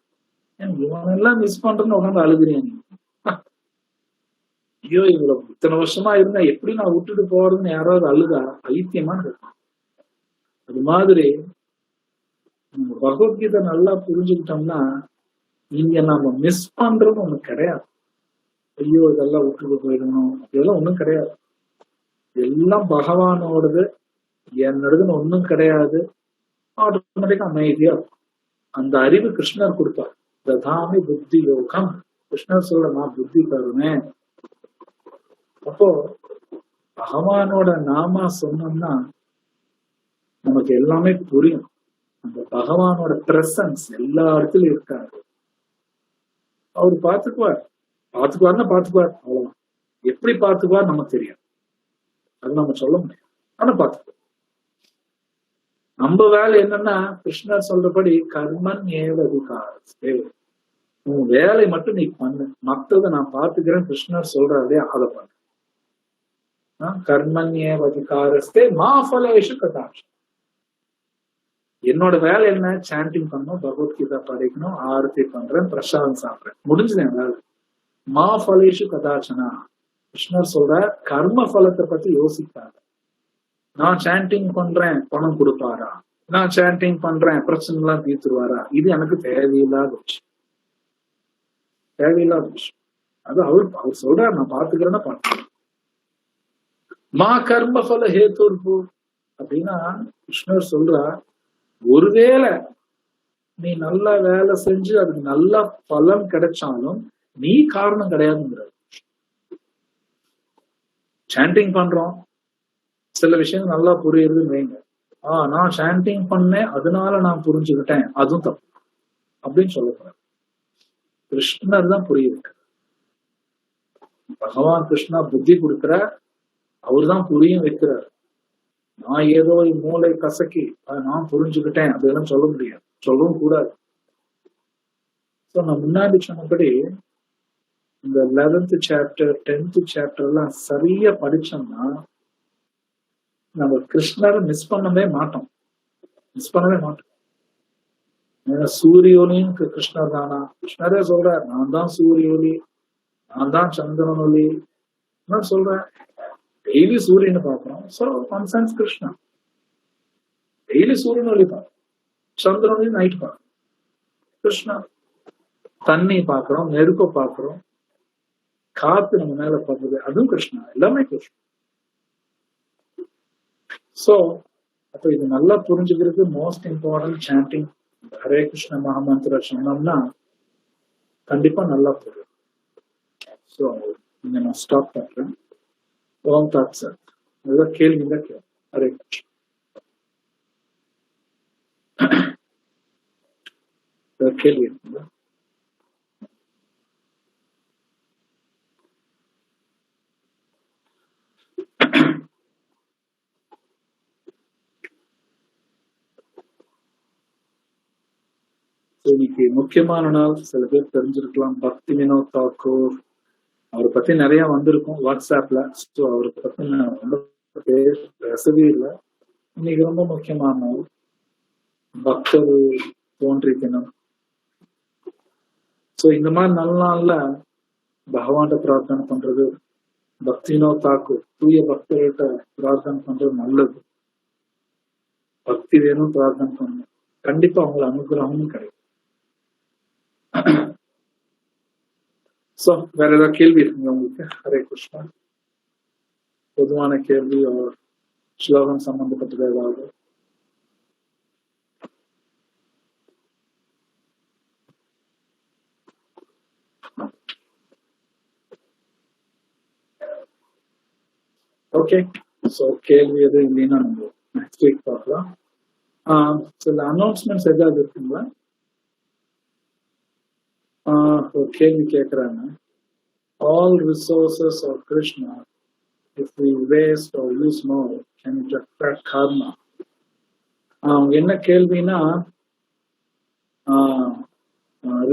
இவனெல்லாம் மிஸ் பண்றேன்னு உட்காந்து அழுகுறேன் நீ. ஐயோ இவ்வளவு இத்தனை வருஷமா இருந்தா எப்படி நான் விட்டுட்டு போறதுன்னு யாராவது அழுதா ஐத்தியமான்னு கேட்பான். அது மாதிரி நம்ம பகவத்கீதை நல்லா புரிஞ்சுக்கிட்டோம்னா இங்க நம்ம மிஸ் பண்றது ஒண்ணு கிடையாது. ஐயோ இதெல்லாம் விட்டுட்டு போயிடணும் இதெல்லாம் ஒண்ணும் கிடையாது. எல்லாம் பகவானோடது, என்னோடதுன்னு ஒண்ணும் கிடையாது. ஆட்டோமேட்டிக்கா அமைதியா அந்த அறிவு கிருஷ்ணர் கொடுப்பார். ததாமி புத்தி யோகம், கிருஷ்ணர் சொல்ற நான் புத்தி தருவேன். அப்போ பகவானோட நாமா சொன்னோம்னா நமக்கு எல்லாமே புரியும். அந்த பகவானோட பிரசன்ஸ் எல்லா இடத்துலயும் இருக்காரு. அவரு பாத்துக்குவாருன்னா பாத்துக்குவார், அவ்வளவுதான். எப்படி பாத்துக்குவார் நமக்கு தெரியும், அது நம்ம சொல்ல முடியும். ஆனா பாத்துக்குவார். நம்ம வேலை என்னன்னா கிருஷ்ணர் சொல்றபடி கர்மன் ஏவதிகாரஸ்தே, உன் வேலை மட்டும் நீ பண்ணு, மற்றதை நான் பாத்துக்கிறேன் கிருஷ்ணர் சொல்றாரு அதை பண்ணு. கர்மன் ஏவதிகாரஸ்தே மா ஃபலேஷு கதாட்ச. என்னோட வேலை என்ன, சாண்டிங் பண்ணணும், பகவத்கீதா படிக்கணும், ஆரத்தி பண்றேன், பிரசாதம் சாப்பிட்றேன், முடிஞ்சுதேன் வேலை. மா ஃபலேஷு கதாச்சனா. கிருஷ்ணர் சொல்ற கர்ம பலத்தை பத்தி யோசிக்காத. நான் சாண்டிங் பண்றேன் பணம் கொடுப்பாரா, நான் சாண்டிங் பண்றேன் பிரச்சனை எல்லாம் தீர்த்துருவாரா, இது எனக்கு தேவையில்லாத விஷயம், தேவையில்லாத விஷயம். அது அவர் சொல்றாரு நான் பாத்துக்கிறேன்னா பாத்துக்கிறேன். மா கர்ம பல ஹேத்துர்பு அப்படின்னா கிருஷ்ணர் சொல்றா, ஒருவேளை நீ நல்லா வேலை செஞ்சு அதுக்கு நல்ல பலன் கிடைச்சாலும் நீ காரணம் கிடையாதுங்கிறது. சாண்டிங் பண்றோம், சில விஷயம் நல்லா புரியுதுன்னு வைங்க, நான் சாண்டிங் பண்ணேன் அதனால நான் புரிஞ்சுக்கிட்டேன், அதுவும் தப்பு அப்படின்னு சொல்லக்கூடாது. கிருஷ்ணர் தான் புரிய வைக்கிறார். பகவான் கிருஷ்ணா புத்தி கொடுக்கிற, அவர் தான் புரியும் வைக்கிறார். நான் ஏதோ மூளை கசக்கி நான் புரிஞ்சுக்கிட்டேன் அதெல்லாம் சொல்ல முடியாது, சொல்லவும் கூடாது. நான் முன்னாடி சொன்னபடி இந்த 11th சாப்டர் 10th சாப்டர் எல்லாம் சரியா படிச்சோம்னா நம்ம கிருஷ்ணரை மிஸ் பண்ணவே மாட்டோம். சூரிய ஒளியும் கிருஷ்ணர் தானா? கிருஷ்ணரே சொல்றார், நான் தான் சூரிய ஒளி, நான் தான் சந்திரன் ஒளி சொல்றேன். டெய்லி சூரியனை பாக்குறோம். So one sense Krishna. Daily சூரியன் ஒளி பார்க்கிறோம், சந்திரன் ஒளி நைட் பார்க்கிறோம், கிருஷ்ணா. தண்ணி பாக்குறோம், நெருப்ப பாக்குறோம், காத்து நம்ம மேல படுறது, அதுவும் கிருஷ்ணா. எல்லாமே கிருஷ்ணா. சோ அப்ப இது நல்லா புரிஞ்சுக்கிறது most important chanting Hare Krishna Mahamantra சொன்னோம்னா கண்டிப்பா நல்லா புரியும். ஸோ இங்க நான் ஸ்டாப் பண்றேன். ஓம் தாத் சார், ஏதாவது கேள்வி தான் கேள்வி. ஹரே கிருஷ்ண. கேள்வி இருக்குங்களா? இன்னைக்கு முக்கியமான நாள். சில பேர் தெரிஞ்சிருக்கலாம், பக்தி வினோத் தாக்கூர். அவரை பத்தி நிறைய வந்திருக்கும் வாட்ஸ்அப்ல. ஸோ அவரை பத்தி நான் ரொம்ப பேசவே இல்லை. இன்னைக்கு ரொம்ப முக்கியமான நாள். பக்தர் தோன்றி தினம். ஸோ இந்த மாதிரி நல்ல நாள்ல பகவான்கிட்ட பிரார்த்தனை பண்றது, பக்தி வினோத் தாக்கூர் தூய பக்தர்கிட்ட பிரார்த்தனை பண்றது நல்லது. பக்தி வேணும், பிரார்த்தனை பண்ணணும், கண்டிப்பா அவங்களை அனுகிரகமும் கிடைக்கும். சோ வேற ஏதாவது கேள்வி இருக்குங்க உங்களுக்கு? ஹரே கிருஷ்ணா. பொதுவான கேள்வி ஸ்லோகம் சம்பந்தப்பட்டது ஏதாவது? ஓகே. சோ கேள்வி எது இல்லைன்னா நம்ம நெக்ஸ்ட் வீக் பார்க்கலாம். சில அனௌன்ஸ்மெண்ட்ஸ் ஏதாவது இருக்குங்களா? கேள்வி கேட்கிறாங்க. All resources of Krishna, if we waste or use more, can it affect karma? அவங்க என்ன கேள்வினா,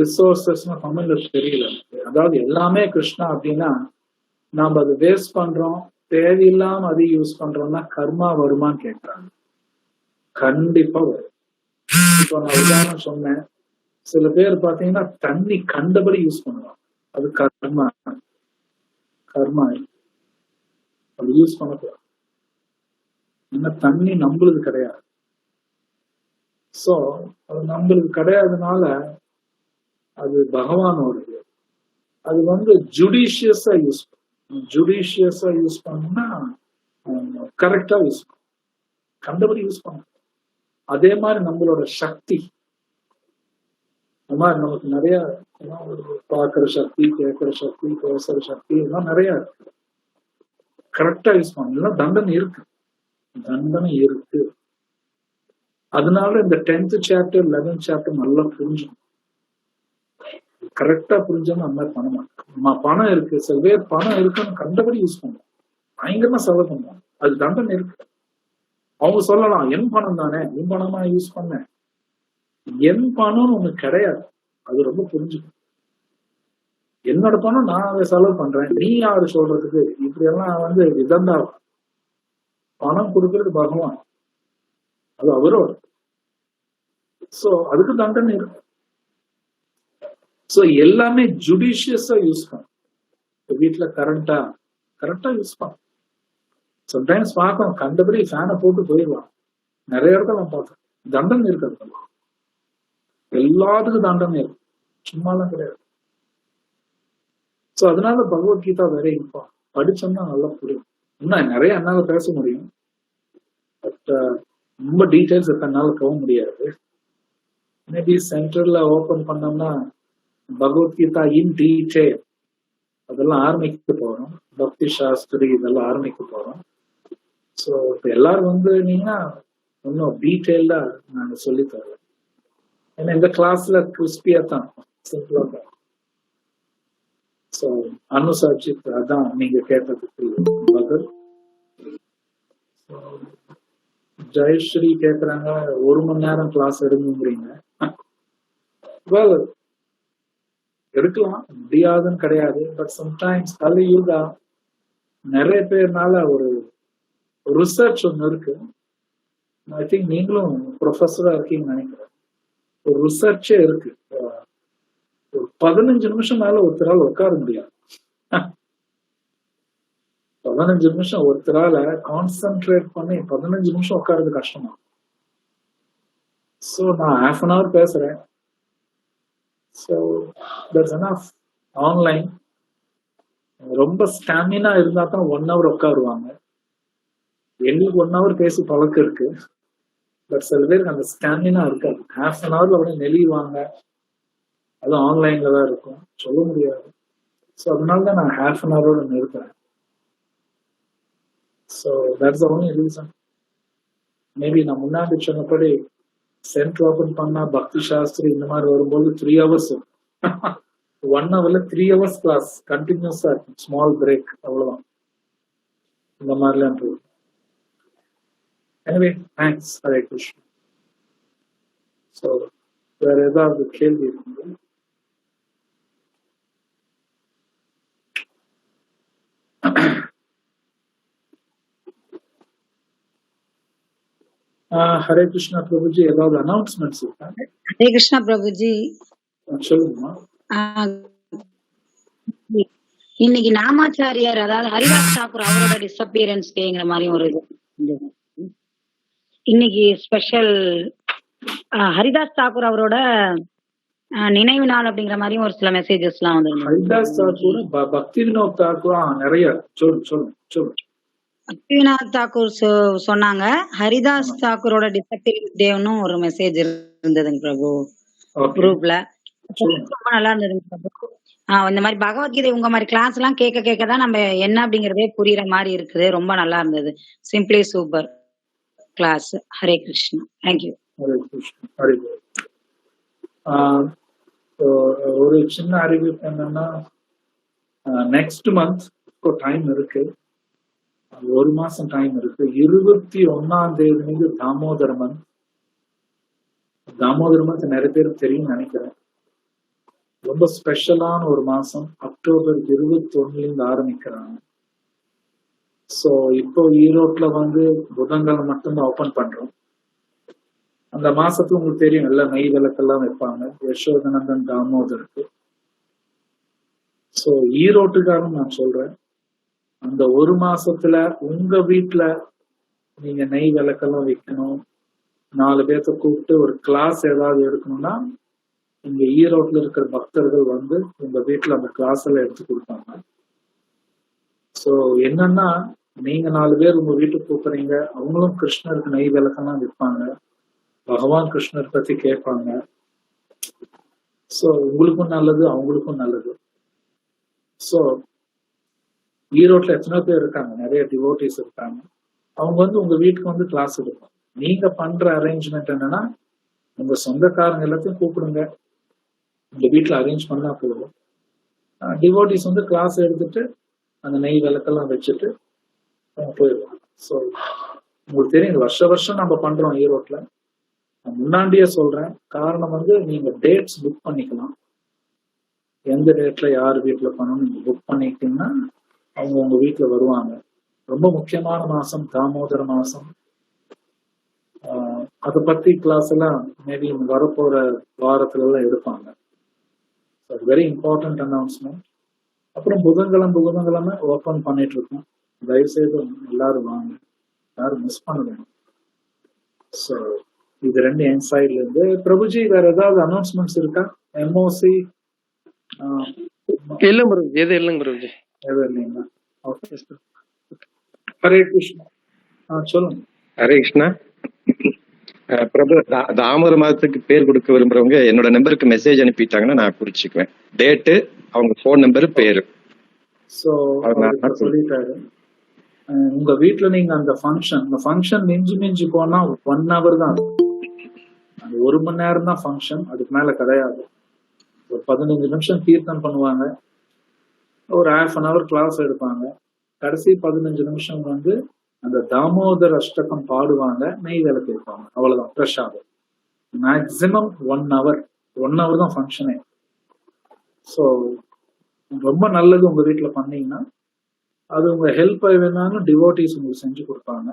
ரிசோர்சஸ்னா தமிழ்ல தெரியல. அதாவது எல்லாமே கிருஷ்ணா அப்படின்னா நாம அதை வேஸ்ட் பண்றோம், தேவையில்லாம அதை யூஸ் பண்றோம்னா கர்மா வருமான்னு கேட்கறாங்க. கண்டிப்பா வரும். இப்போ நான் உதாரணம் சொன்னேன், சில பேர் பாத்தீங்கன்னா தண்ணி கண்டபடி யூஸ் பண்ணுவாங்க, அது கர்மா. அது யூஸ் பண்ணக்கூடாது. ஏன்னா தண்ணி நம்மளுது கிடையாது. சோ அது நம்மளுக்கு கிடையாதுனால அது பகவானோடது. அது ஜுடிஷியஸா யூஸ் பண்ணா கரெக்டா யூஸ் பண்ணும், கண்டபடி யூஸ் பண்ணும். அதே மாதிரி நம்மளோட சக்தி, நமக்கு நிறைய பார்க்கிற சக்தி, கேட்கிற சக்தி, பேசுற சக்தி, இதெல்லாம் நிறைய இருக்கு. கரெக்டா யூஸ் பண்ணலாம். தண்டனை இருக்கு. அதனால இந்த 10th சாப்டர் 11th சாப்டர் நல்லா புரிஞ்சுக்கணும். கரெக்டா புரிஞ்சோம்னா அந்த மாதிரி பண்ண மாட்டோம். பணம் இருக்கு, சில பேர் பணம் இருக்குன்னு கண்டபடி யூஸ் பண்ணுவோம், பயங்கரமா செலவு பண்ணுவோம், அது தண்டனை இருக்கு. அவங்க சொல்லலாம், என் பணம் தானே, என் பணமா யூஸ் பண்ண. என் பணம்னு ஒண்ணு கிடையாது. அது ரொம்ப புரிஞ்சுக்கணும். என்னோட பணம், நான் அதை செலவு பண்றேன், நீ யாரு சொல்றதுக்கு? இப்படி எல்லாம் விதந்தா. பணம் கொடுக்கறது பகவான், அது அவரோட. சோ அதுக்கு தண்டனை இருக்கு. சோ எல்லாமே ஜுடிஷியஸா யூஸ் பண்ணும். வீட்டுல கரண்டா யூஸ் பண்ணும். சம்டைம்ஸ் பார்க்கணும், கண்டபடி ஃபேனை போட்டு போயிடலாம். நிறைய இடத்துல நான் பார்த்தேன். தண்டனை இருக்கிறது, எல்லாத்துக்கும் தண்டனை இருக்கு, சும்மாலாம் கிடையாது. சோ அதனால பகவத்கீதா வெரி இம்பார்ட்டன்ட். படிச்சோம்னா நல்லா புரியும். இன்னும் நிறைய என்னால பேச முடியும், பட் ரொம்ப டீட்டெயில்ஸ் எத்தனால போக முடியாது. மேபி சென்டர்ல ஓபன் பண்ணோம்னா பகவத்கீதா இன் டீட்டெயில் அதெல்லாம் ஆரம்பிக்க போறோம். பக்தி சாஸ்திரி இதெல்லாம் ஆரம்பிக்க போறோம். ஸோ இப்போ எல்லாரும் நீங்கன்னா இன்னும் டீட்டெயில்டா நாங்க சொல்லி தரோம். ஏன்னா இந்த கிளாஸ்ல கிறிஸ்பியா தான், சிம்பிளா தான். ஸோ அனுசப்ஜெக்ட் அதான் நீங்க கேட்டதுக்கு பதில். ஜெயஸ்ரீ கேக்குறாங்க, 1 மணி நேரம் கிளாஸ் எடுங்கிறீங்க. எடுக்கலாம், முடியாதுன்னு கிடையாது. பட் சம்டைம்ஸ் கலியுகா நிறைய பேர்னால ஒரு ரிசர்ச் ஒன்று இருக்கு. ஐ திங்க் நீங்களும் ப்ரொஃபஸரா இருக்கீங்கன்னு நினைக்கிறேன். ஒரு ரிசர்ச்சே இருக்கு. ஒரு 15 நிமிஷம் மேல ஒருத்தரால் உட்கார முடியாது. 15 நிமிஷம் ஒருத்தரால கான்சென்ட்ரேட் பண்ணி 15 நிமிஷம் உட்கார்றது கஷ்டமா. ஸோ நான் half an hour பேசுறேன். So that's enough. ஆன்லைன் ரொம்ப ஸ்டாமினா இருந்தா தான் 1 hour உட்காருவாங்க. எங்களுக்கு 1 hour பேசி பழக்கம் இருக்கு. பட் சில பேருக்கு அந்த ஸ்டாமினா இருக்காது. half an hourல அப்படியே நெளிவாங்க. அதுவும் ஆன்லைன்ல தான் இருக்கும், சொல்ல முடியாது. ஸோ அதனால தான் நான் half an hour நிறுத்துறேன். So that's the only reason. Maybe நான் முன்னாடி சொன்னபடி சென்டர் ஓபன் பண்ணா பக்தி சாஸ்திரி இந்த மாதிரி வரும்போது 3 hours 1 hourல 3 hours கிளாஸ் கண்டினியூஸா இருக்கும். ஸ்மால் பிரேக், அவ்வளவுதான். இந்த மாதிரிலாம் போகும். Anyway thanks. Hare Krishna. So வேற ஏதாவது கேள்வி இருக்குங்களா? ஹரே கிருஷ்ணா பிரபுஜி, ஏதாவது அனௌன்ஸ்மெண்ட்ஸ் இருக்கா? ஹரே கிருஷ்ணா பிரபுஜி. சொல்லுங்கம்மா. இன்னைக்கு நாமாச்சாரியார், அதாவது ஹரிதாஸ் தாக்கூர் அவரோட டிஸ்அப்பியரன்ஸ் டேங்கிற மாதிரி ஒரு இன்னைக்கு ஸ்பெஷல் ஹரிதாஸ் தாக்கூர் அவரோட நினைவு நாள் அப்படிங்கிற மாதிரி ஒரு சில மெசேஜஸ் எல்லாம் வந்து ஹரிதாஸ் தாக்கூர், பக்தி வினோத் தாக்கூர் நிறைய சொல்லு. பக்தி வினோத் தாக்கூர் சொன்னாங்க. ஹரிதாஸ் தாக்கூரோட டிஸ்அப்பியரன்ஸ் டேன்னு ஒரு மெசேஜ் இருந்ததுங்க பிரபு குரூப்ல. ரொம்ப நல்லா இருந்ததுங்க பிரபு. இந்த மாதிரி பகவத்கீதை உங்க மாதிரி கிளாஸ் எல்லாம் கேட்க தான் நம்ம என்ன அப்படிங்கறதே புரியுற மாதிரி இருக்குது. ரொம்ப நல்லா இருந்தது. Simply super class. Hare Krishna. Thank you. Hare Krishna. Hare ஒரு சின்ன அறிவிப்பு என்னன்னா, நெக்ஸ்ட் மந்த் டைம் இருக்கு, 1 மாசம் டைம் இருக்கு. 21ஆம் தேதி தாமோதர மந்த். தாமோதர மந்த் நிறைய பேருக்கு தெரியும் நினைக்கிறேன். ரொம்ப ஸ்பெஷலான ஒரு மாசம். அக்டோபர் 21 ஆரம்பிக்கிறாங்க. ஸோ இப்போ ஈரோட்ல புதன்கிழமை மட்டும்தான் ஓபன் பண்றோம். அந்த மாசத்துக்கு உங்களுக்கு தெரியும், எல்லாம் நெய் விளக்கெல்லாம் வைப்பாங்க யசோதனந்தன் தாமோதருக்கு. ஸோ ஈரோட்டுக்காரன் நான் சொல்றேன், அந்த 1 மாசத்துல உங்க வீட்டுல நீங்க நெய் விளக்கெல்லாம் வைக்கணும், 4 பேர்த்த கூப்பிட்டு ஒரு கிளாஸ் ஏதாவது எடுக்கணும்னா இங்க ஈரோட்ல இருக்கிற பக்தர்கள் உங்க வீட்டுல அந்த கிளாஸ் எல்லாம் எடுத்து கொடுப்பாங்க. ஸோ என்னன்னா, நீங்க 4 பேர் உங்க வீட்டுக்கு கூப்பிடுறீங்க, அவங்களும் கிருஷ்ணருக்கு நெய் விளக்கெல்லாம் வைப்பாங்க, பகவான் கிருஷ்ணர் பத்தி கேட்பாங்க. ஸோ உங்களுக்கும் நல்லது, அவங்களுக்கும் நல்லது. ஸோ ஈரோட்ல எத்தனை பேர் இருக்காங்க, நிறைய டிவோட்டிஸ் இருக்காங்க. அவங்க உங்க வீட்டுக்கு கிளாஸ் எடுப்பாங்க. நீங்க பண்ற அரேஞ்ச்மெண்ட் என்னன்னா, உங்க சொந்தக்காரங்க எல்லாத்தையும் கூப்பிடுங்க, உங்க வீட்டுல அரேஞ்ச் பண்ணா போதும். டிவோட்டிஸ் கிளாஸ் எடுத்துட்டு அந்த நெய் விளக்கெல்லாம் வச்சுட்டு போயிடுவாங்க. ஸோ உங்களுக்கு தெரியும், வருஷம் நம்ம பண்றோம் ஈரோட்ல. முன்னாடியே சொல்றேன், காரணம் நீங்க டேட்ஸ் புக் பண்ணிக்கலாம். எந்த டேட்ல யார் வீட்டுல பண்ணணும் நீங்க புக் பண்ணிக்கிட்டீங்கன்னா அவங்க உங்க வீட்டுல வருவாங்க. ரொம்ப முக்கியமான மாசம் தாமோதர மாசம். அதை பத்தி கிளாஸ் எல்லாம் மேபி வரப்போற வாரத்துல எல்லாம் எடுப்பாங்க. Very important announcement. அப்புறம் புதன்கிழமை ஓபன் பண்ணிட்டு இருக்கோம். தயவுசெய்து எல்லாரும் வாங்க, யாரும் மிஸ் பண்ண வேணும். ஸோ இது 2 என் சைட்ல இருந்து. பிரபுஜி, வேற ஏதாவது அனௌன்ஸ்மெண்ட்ஸ் இருக்கா? எம்ஓசி இல்ல பிரபுஜி, எது இல்லைங்க பிரபுஜி. எதுவும் இல்லைங்களா? ஓகே. ஹரே கிருஷ்ணா. சொல்லுங்க. ஹரே கிருஷ்ணா. பிரபு, தாமோதர மாதத்துக்கு பேர் கொடுக்க விரும்புறவங்க என்னோட நம்பருக்கு மெசேஜ் அனுப்பிட்டாங்கன்னா நான் குறிச்சுக்குவேன். டேட்டு, அவங்க போன் நம்பர், பேரு. ஸோ சொல்லிட்டாரு. உங்க வீட்டுல நீங்க அந்த ஃபங்க்ஷன் மிஞ்சி போனா 1 hour தான், அது 1 மணி நேரம் தான் ஃபங்க்ஷன், அதுக்கு மேல கிடையாது. ஒரு 15 நிமிஷம் கீர்த்தனம் பண்ணுவாங்க, ஒரு half an hour கிளாஸ் எடுப்பாங்க, கடைசி 15 நிமிஷம் அந்த தாமோதர் அஷ்டகம் பாடுவாங்க, நெய் விளக்கு வைப்பாங்க, அவ்வளவுதான் பிரசாதம். மேக்சிமம் 1 hour தான் ஃபங்க்ஷனே. ஸோ ரொம்ப நல்லது உங்க வீட்டுல பண்ணீங்கன்னா. அது உங்க ஹெல்ப் வேணாலும் டிவோட்டிஸ் உங்களுக்கு செஞ்சு கொடுப்பாங்க.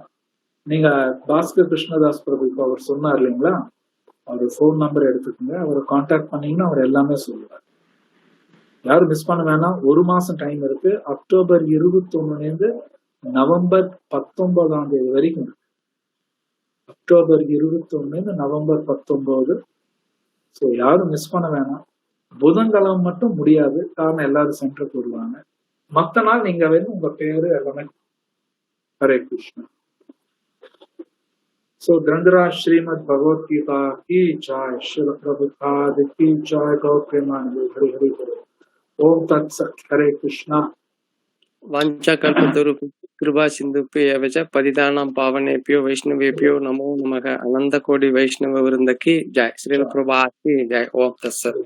நீங்க பாஸ்கர் கிருஷ்ணதாஸ் பிரபு இப்போ அவர் சொன்னார் இல்லைங்களா, அவர் ஃபோன் நம்பர் எடுத்துக்கோங்க, அவரை கான்டாக்ட் பண்ணீங்கன்னா அவர் எல்லாமே சொல்லுவார். யாரும் மிஸ் பண்ண வேணாம். 1 மாசம் டைம் இருக்கு. அக்டோபர் 21 நவம்பர் 19 வரைக்கும் இருக்கு. October 21 November 19. ஸோ யாரும் மிஸ் பண்ண வேணாம். புதன்கிழமை மட்டும் முடியாது, காரணம் எல்லாரும் சென்டருக்கு வருவாங்க. மற்ற நாள் நீங்க வேணும் உங்க பேரு எல்லாமே. Hare Krishna. So Dhandraj Srimad Bhagavad Gita ki jai, Srila Prabhupada ki jai, Gaur Premanande, Hari Hari Bol. Om Tat Sat. Hare Krishna. वाञ्छा कल्पतरुभ्यश्च कृपा सिन्धुभ्यो एव च पतितानां पावनेभ्यो वैष्णवेभ्यो नमो नमः। अनंत कोटि वैष्णव वृंद की जय। श्रील प्रभुपाद की जय। ओम तत्सत्।